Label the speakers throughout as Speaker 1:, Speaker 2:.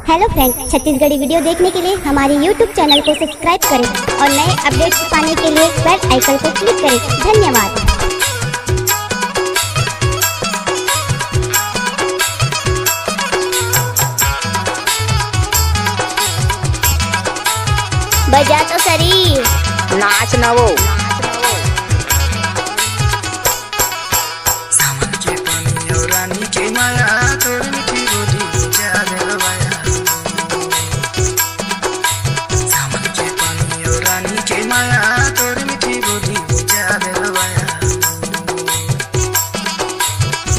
Speaker 1: Hello friends, Chhattisgarhi video देखने के लिए हमारे यूट्यूब चैनल को सब्सक्राइब करें और नए अपडेट्स पाने के लिए बेल आइकन को क्लिक करें। धन्यवाद। बजा तो सरी,
Speaker 2: नाच न वो।
Speaker 3: सावन के पानी और रानी के माया, तोर मीठी बोली बुझा दे रवाया। सावन के पानी और रानी के माया, तोर मीठी बोली बुझा दे रवाया।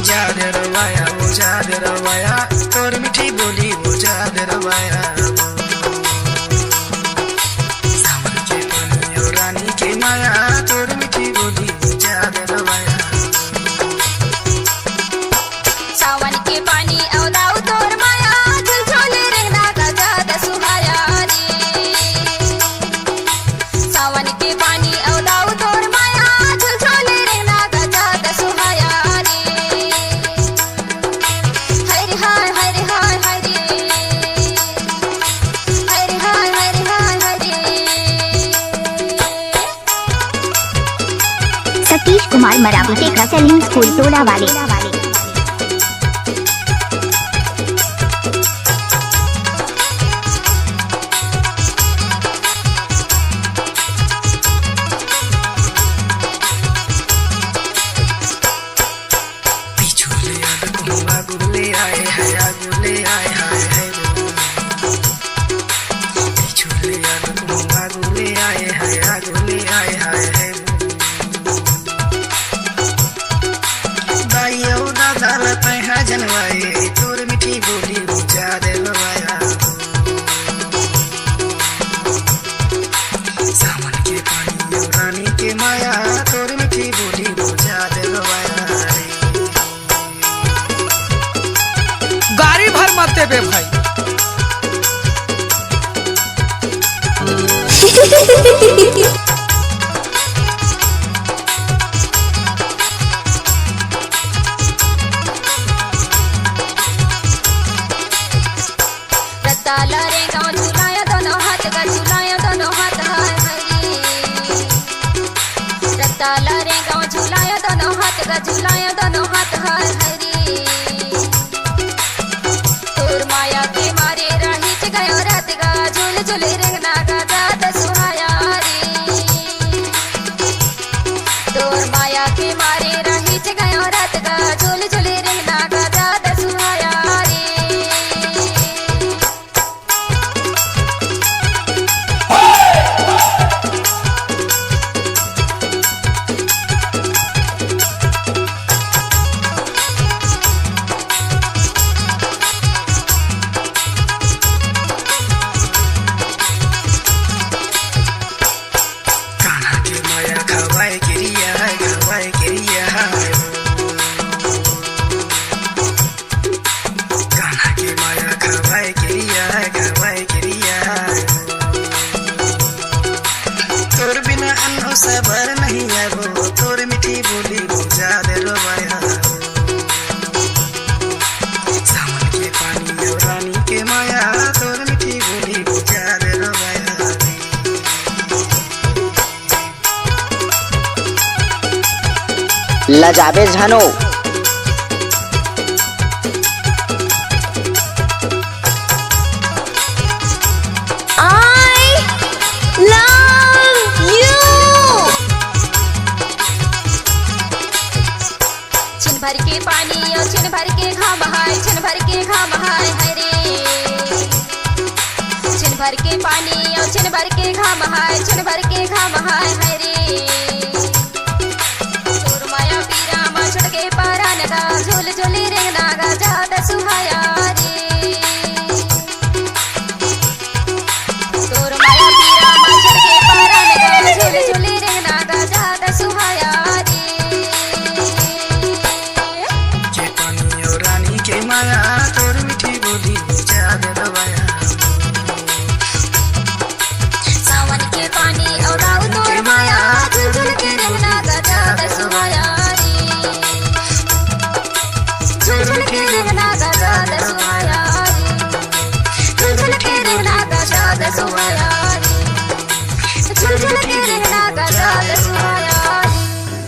Speaker 3: जा दे रवाया, वो जा दे रवाया, तोर मीठी बोली बुझा दे रवाया। रानी के माया, तोर मीठी बोली बुझा दे रवाया।
Speaker 4: सावन के पानी औदाऊ तोर माया, झुलझुले रहना गजा द सुहाया रे। सावन के पानी औदाऊ तोर माया, झुलझुले रहना गजा द सुहाया रे। हरे हाय हरे हाय हरे, हरे हाय हरे हाय हरे।
Speaker 1: सतीश कुमार मरावी टेकरा सलीम स्कूल टोला वाले।
Speaker 3: गुले आए है, गुले आए हाय है। पिछुले गुले आए है, गुले आए हाय है। दाइयो दादा लते है जनवाए, तोर मीठी बोली बुझा दे रवाया। सावन के पानी और रानी के माया, तोर मीठी बोली बुझा दे रवाया।
Speaker 2: गाड़ी भर मत देबे भाई।
Speaker 4: रत्ताला रे गाँव झुलाया दोनों हाथ का, झुलाया दोनों हाथ हाय हरी। रत्ताला रे गाँव झुलाया दोनों हाथ का, झुलाया दोनों हाथ हाय हरी। तोर माया के मारे राही च गयो रात का, झूल झूले रंगना का जात सुहाया रे। तोर माया के मारे राही च गयो रात का, झूल झूले रंगना का जात सुहाया रे।
Speaker 3: कान्हा के माया खवाए गिरिया है, खवाए गिरिया है। कान्हा के माया खवाए गिरिया है, खवाए गिरिया है। तोर बिना अन्न सबर नहीं है वो, तोर मीठी बोली बुझा दे रवाया। सावन के पानी और रानी के माया, तोर मीठी बोली बुझा दे रवाया।
Speaker 2: लजाबे झनो।
Speaker 4: I love you। छिन भर के पानी और छिन भर के घाम हाय, छिन भर के घाम हाय हरे। छिन भर के पानी और छिन भर के घाम हाय, छिन भर के घाम हाय हरे। तोर माया पीरा मा छुड़ के पारा नगा, झूल झूली रहना गा जात सुहाया रे। तोर माया पीरा मा छुड़ के पारा नगा, झूल झूली रहना गा जात सुहाया रे।
Speaker 3: के पानी और रानी के माया, तोर मीठी बोली बुझा दे रवाया।
Speaker 4: सावन के पानी और राव तोर माया, झुलझुल के रहना गा जात सुहाया रे।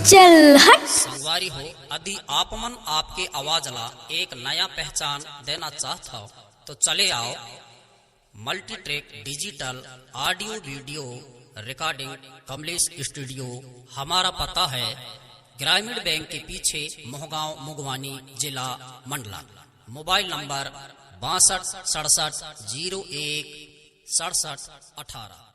Speaker 4: चल हट।
Speaker 5: संगवारी हो, यदि आपमन आपके आवाज ला एक नया पहचान देना चाहता हो तो चले आओ multi track digital audio video recording Kamlesh studio. हमारा पता है ग्रामीण बैंक के पीछे मोहगांव मुगवानी जिला मंडला। Mobile number 62 67 01 67 18।